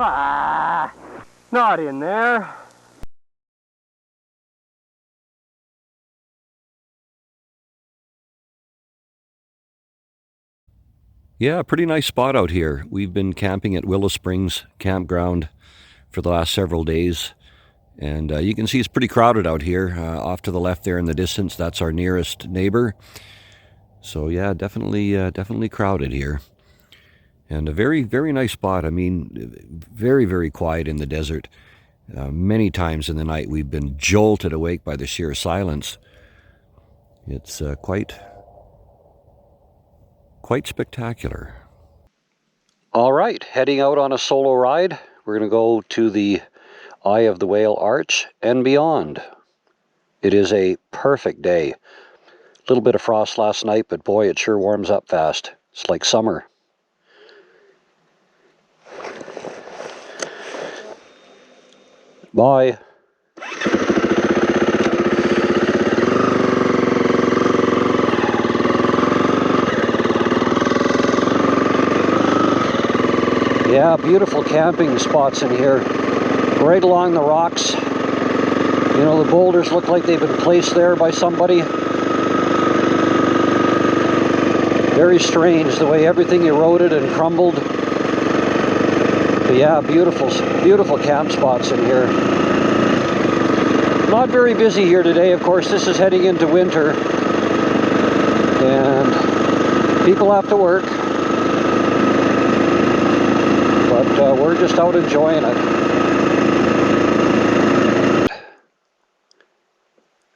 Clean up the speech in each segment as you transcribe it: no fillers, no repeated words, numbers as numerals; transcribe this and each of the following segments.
Ah, not in there. Yeah, pretty nice spot out here. We've been camping at Willow Springs Campground for the last several days. And you can see it's pretty crowded out here. Off to the left there in the distance, that's our nearest neighbor. So yeah, definitely crowded here. And a very, very nice spot. I mean, very, very quiet in the desert. Many times in the night we've been jolted awake by the sheer silence. It's quite spectacular. All right, heading out on a solo ride. We're going to go to the Eye of the Whale Arch and beyond. It is a perfect day. A little bit of frost last night, but boy, it sure warms up fast. It's like summer. Bye. Yeah, beautiful camping spots in here. Right along the rocks. You know, the boulders look like they've been placed there by somebody. Very strange the way everything eroded and crumbled. But yeah, beautiful, beautiful camp spots in here. Not very busy here today, of course. This is heading into winter. And people have to work. But we're just out enjoying it.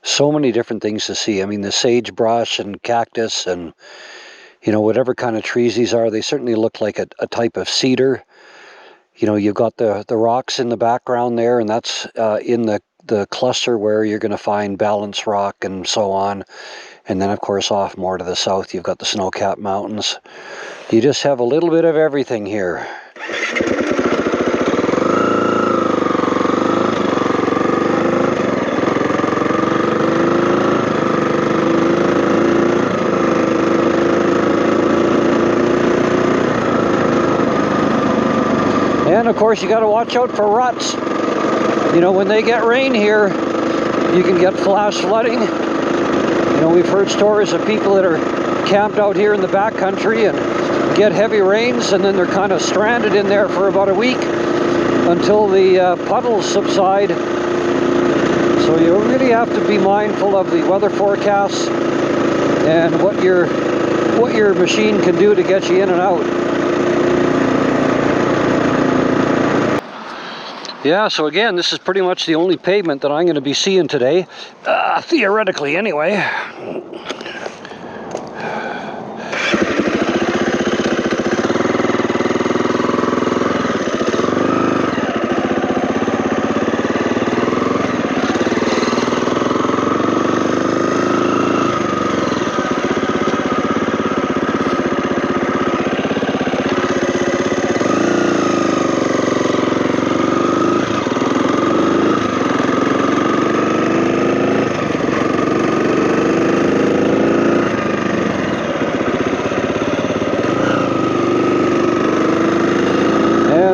So many different things to see. I mean, the sagebrush and cactus and, you know, whatever kind of trees these are, they certainly look like a type of cedar. You know, you've got the rocks in the background there, and that's in the cluster where you're going to find balance rock and so on. And then, of course, off more to the south, you've got the snow-capped mountains. You just have a little bit of everything here. And of course, you got to watch out for ruts. You know, when they get rain here, you can get flash flooding. You know, we've heard stories of people that are camped out here in the backcountry and get heavy rains, and then they're kind of stranded in there for about a week until the puddles subside. So you really have to be mindful of the weather forecasts and what your machine can do to get you in and out. Yeah, so again, this is pretty much the only pavement that I'm going to be seeing today, theoretically anyway.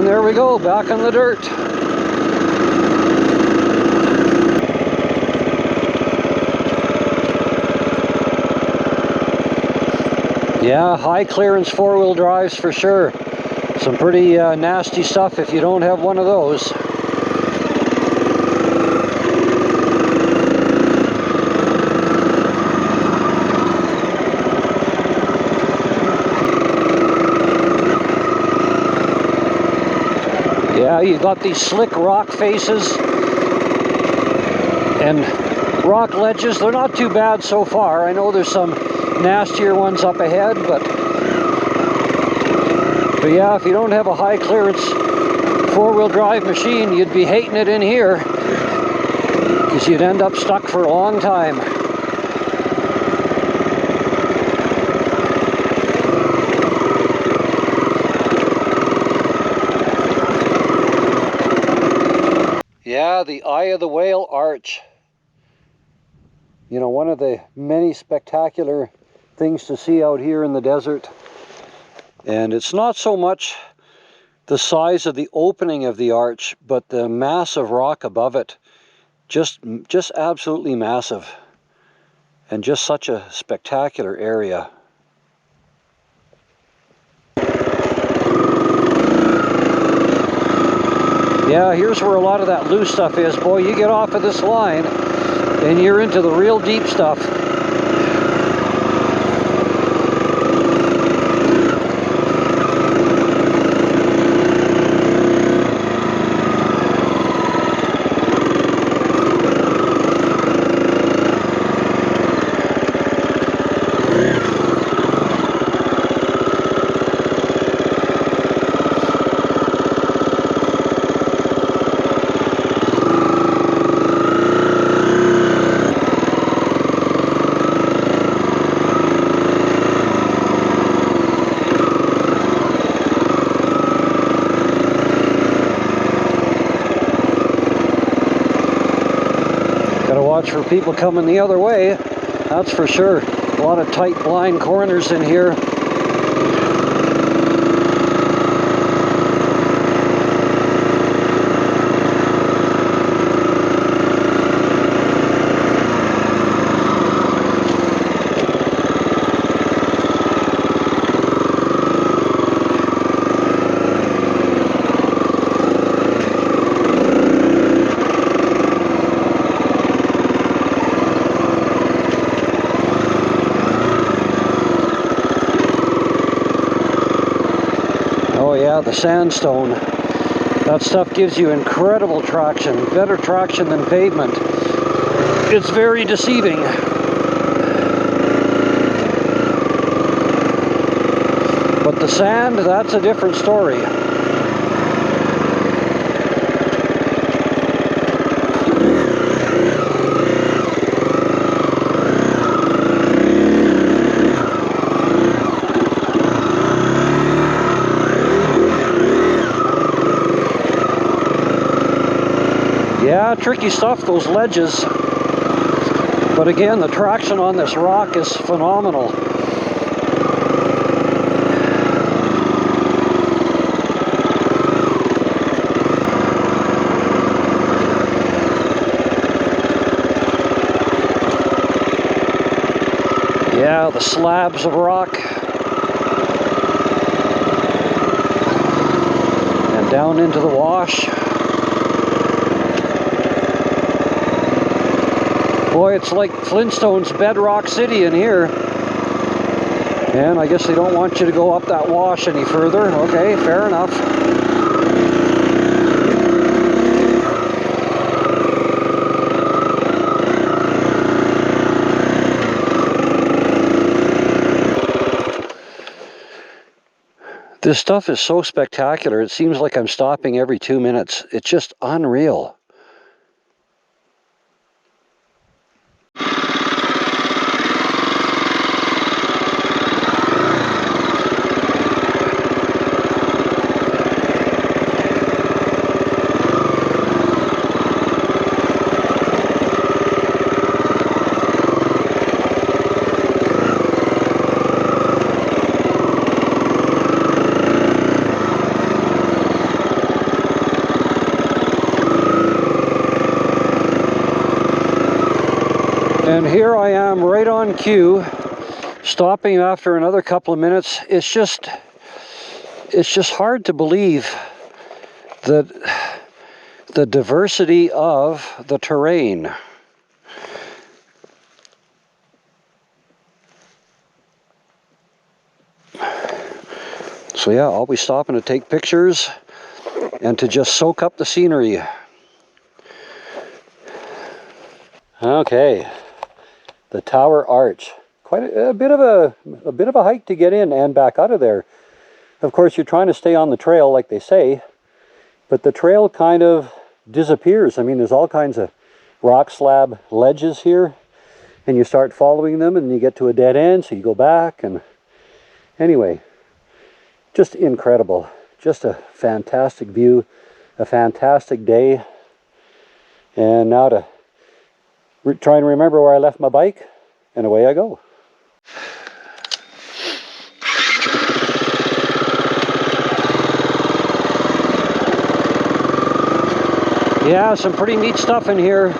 There we go, back in the dirt. Yeah, high clearance four-wheel drives for sure. Some pretty nasty stuff if you don't have one of those. Yeah, you got these slick rock faces and rock ledges. They're not too bad so far. I know there's some nastier ones up ahead, but yeah, if you don't have a high clearance four-wheel drive machine, you'd be hating it in here because you'd end up stuck for a long time. Yeah, the Eye of the Whale Arch. You know, one of the many spectacular things to see out here in the desert. And it's not so much the size of the opening of the arch, but the massive rock above it, just absolutely massive, and just such a spectacular area. Yeah, here's where a lot of that loose stuff is. Boy, you get off of this line and you're into the real deep stuff. Watch for people coming the other way, that's for sure. A lot of tight blind corners in here. The sandstone, that stuff gives you incredible traction, better traction than pavement. It's very deceiving. But the sand, that's a different story. Yeah, tricky stuff, those ledges. But again, the traction on this rock is phenomenal. Yeah, the slabs of rock. And down into the wash. Boy, it's like Flintstone's Bedrock City in here. And I guess they don't want you to go up that wash any further. Okay, fair enough. This stuff is so spectacular. It seems like I'm stopping every 2 minutes. It's just unreal. And here I am right on cue, stopping after another couple of minutes. It's just hard to believe that the diversity of the terrain. So yeah, always stopping to take pictures and to just soak up the scenery. Okay. The Tower Arch, quite a bit of a hike to get in and back out of there. Of course, you're trying to stay on the trail, like they say, but the trail kind of disappears. I mean, there's all kinds of rock slab ledges here, and you start following them, and you get to a dead end, so you go back. And anyway, just incredible. Just a fantastic view, a fantastic day, and now to try and remember where I left my bike, and away I go. Yeah, some pretty neat stuff in here.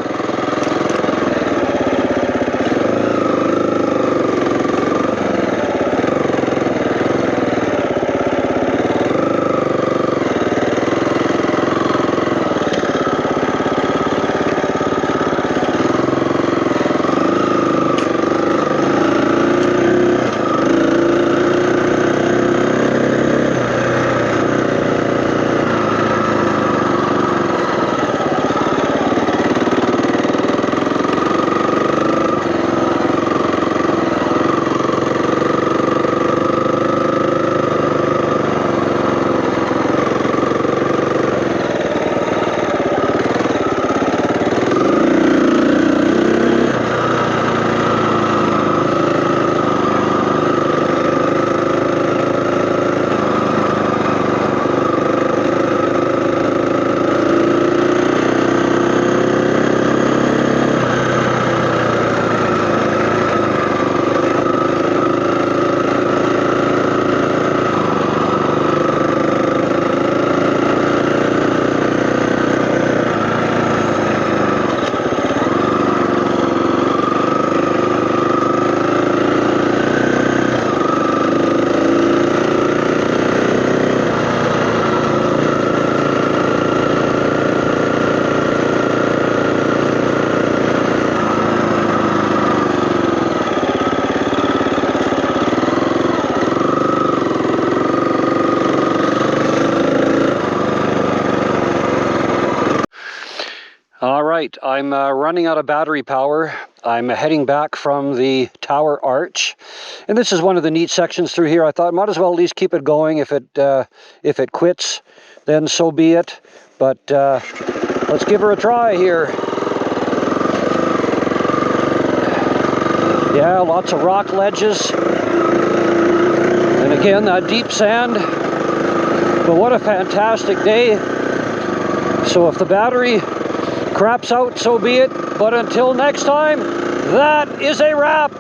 All right, I'm running out of battery power. I'm heading back from the tower arch, and this is one of the neat sections through here. I thought I might as well at least keep it going. If it quits, then so be it. But let's give her a try here. Yeah, lots of rock ledges, and again that deep sand. But what a fantastic day! So if the battery craps out, so be it. But until next time, that is a wrap.